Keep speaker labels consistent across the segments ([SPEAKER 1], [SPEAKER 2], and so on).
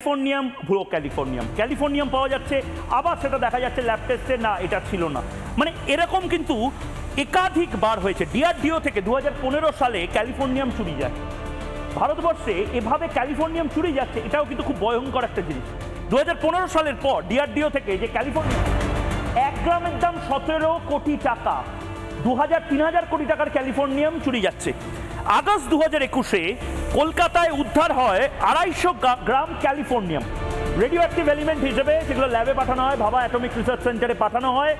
[SPEAKER 1] Californium ভুয়ো californium পাওয়া যাচ্ছে, আবার সেটা দেখা যাচ্ছে ল্যাব টেস্টে না এটা ছিল না। মানে এরকম কিন্তু একাধিকবার হয়েছে। ডিআরডিও থেকে 2015 সালে ক্যালিফোর্নিয়াম চুরি যায় ভারতবর্ষে। এভাবে ক্যালিফোর্নিয়াম চুরি যাচ্ছে, এটাও কিন্তু খুব ভয়ঙ্কর একটা জিনিস। 2015 সালের পর ডিআরডিও থেকে যে ক্যালিফোর্নিয়াম 1 গ্রামের দাম 17 কোটি টাকা, 2000-3000 কোটি টাকার ক্যালিফোর্নিয়াম চুরি যাচ্ছে। আগস্ট 2021-এ কলকাতায় উদ্ধার হয় 250 গ্রাম ক্যালিফোর্নিয়াম রেডিও অ্যাক্টিভ এলিমেন্ট হিসেবে, যেগুলো ল্যাবে পাঠানো হয়, ভাবা অ্যাটমিক রিসার্চ সেন্টারে পাঠানো হয়,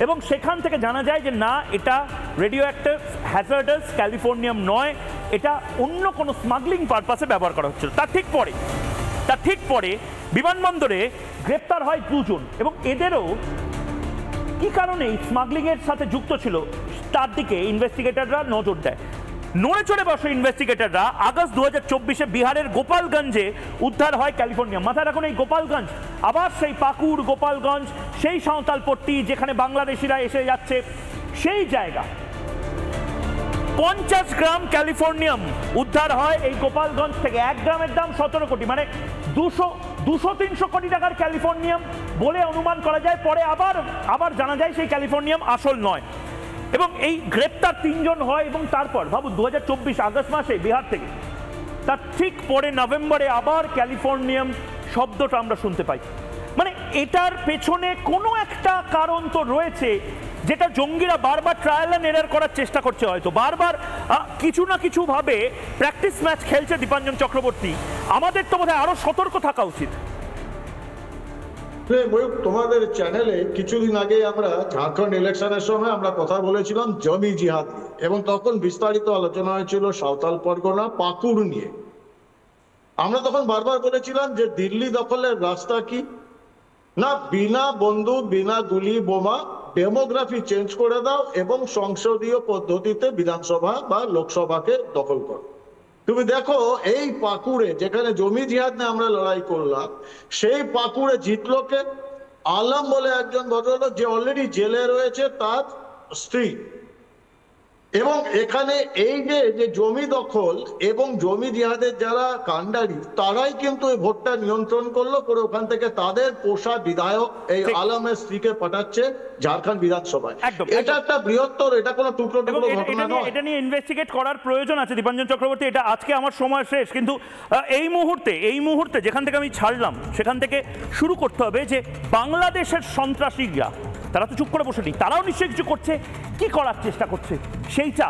[SPEAKER 1] এবং সেখান থেকে জানা যায় যে না, এটা রেডিও অ্যাক্টিভ হ্যাজার্ডাস ক্যালিফোর্নিয়াম নয়, এটা অন্য কোনো স্মাগলিং পারপাসে ব্যবহার করা হচ্ছিল। তার ঠিক পরে বিমানবন্দরে গ্রেপ্তার হয় 2 জন, এবং এদেরও কি কারণে স্মাগলিংয়ের সাথে যুক্ত ছিল তার দিকে ইনভেস্টিগেটররা নজর দেয়। নড়ে চড়ে বসে ইনভেস্টিগেটররা আগস্ট 2024-এ বিহারের গোপালগঞ্জে উদ্ধার হয় ক্যালিফোর্নিয়াম। মাথায় রাখুন, এই গোপালগঞ্জ আবার সেই পাকুড় গোপালগঞ্জ, সেই সাঁওতালপট্টি যেখানে বাংলাদেশিরা এসে যাচ্ছে, সেই জায়গা। 50 গ্রাম ক্যালিফোর্নিয়াম উদ্ধার হয় এই গোপালগঞ্জ থেকে। 1 গ্রামের দাম 17 কোটি, মানে 200-300 কোটি টাকার ক্যালিফোর্নিয়াম বলে অনুমান করা যায়। পরে আবার জানা যায় সেই ক্যালিফোর্নিয়াম আসল নয়, এবং এই গ্রেপ্তার 3 জন হয়। এবং তারপর ভাবুন 2024 আগস্ট মাসে বিহার থেকে, তার ঠিক পরে নভেম্বরে আবার ক্যালিফোর্নিয়াম শব্দটা আমরা শুনতে পাই। মানে এটার পেছনে কোনো একটা কারণ তো রয়েছে, যেটা জঙ্গিরা বারবার ট্রায়াল অ্যান্ড এরার করার চেষ্টা করছে। হয়তো বারবার কিছু না কিছু ভাবে প্র্যাকটিস ম্যাচ খেলছে দীপাঞ্জন চক্রবর্তী। আমাদের তো বোধহয় আরো সতর্ক থাকা উচিত।
[SPEAKER 2] তোমাদের চ্যানেলে কিছুদিন আগে আমরা ঝাড়খণ্ড ইলেকশনের সময় আমরা কথা বলেছিলাম জমি জিহাদ নিয়ে, এবং তখন বিস্তারিত আলোচনা হয়েছিল সাঁওতাল পরগনা পাকুড় নিয়ে। আমরা তখন বারবার বলেছিলাম যে দিল্লি দখলের রাস্তা কি না, বিনা বন্দুক বিনা গুলি বোমা ডেমোগ্রাফি চেঞ্জ করে দাও এবং সংসদীয় পদ্ধতিতে বিধানসভা বা লোকসভাকে দখল করো। তুমি দেখো এই পাকুড়ে যেখানে জমি জিহাদ নিয়ে আমরা লড়াই করলাম, সেই পাকুড়ে জিতলো কে? আলম বলে একজন ভদ্রলোক, যে অলরেডি জেলে রয়েছে, তার স্ত্রী। এবং এখানে এই যে জমি দখল এবং জমি জিহাদের যারা কাণ্ডারি, তারাই কিন্তু এই ভোটটা নিয়ন্ত্রণ করলো করে ওখান থেকে তাদের পোষা বিধায়ক এই আলমের স্ত্রীকে পাঠাচ্ছে ঝাড়খণ্ড বিধানসভায়। এটা একটা বৃহত্তর, এটা কোনো টুকরো টুকরো ঘটনা নয়।
[SPEAKER 1] এটা নিয়ে ইনভেস্টিগেট করার প্রয়োজন আছে দীপাঞ্জন চক্রবর্তী। এটা আজকে আমার সময় শেষ, কিন্তু এই মুহূর্তে যেখান থেকে আমি ছাড়লাম সেখান থেকে শুরু করতে হবে যে বাংলাদেশের সন্ত্রাসীরা, তারা তো চুপ করে বসে নেই, তারাও নিশ্চয়ই কিছু করছে। কি করার চেষ্টা করছে সেইটা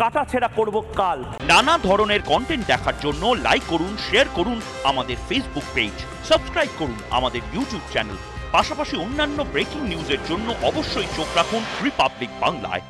[SPEAKER 1] কাটাছেঁড়া করব কাল।
[SPEAKER 3] নানা ধরনের কন্টেন্ট দেখার জন্য লাইক করুন, শেয়ার করুন আমাদের ফেসবুক পেজ, সাবস্ক্রাইব করুন আমাদের ইউটিউব চ্যানেল। পাশাপাশি অন্যান্য ব্রেকিং নিউজের জন্য অবশ্যই চোখ রাখুন রিপাবলিক বাংলায়।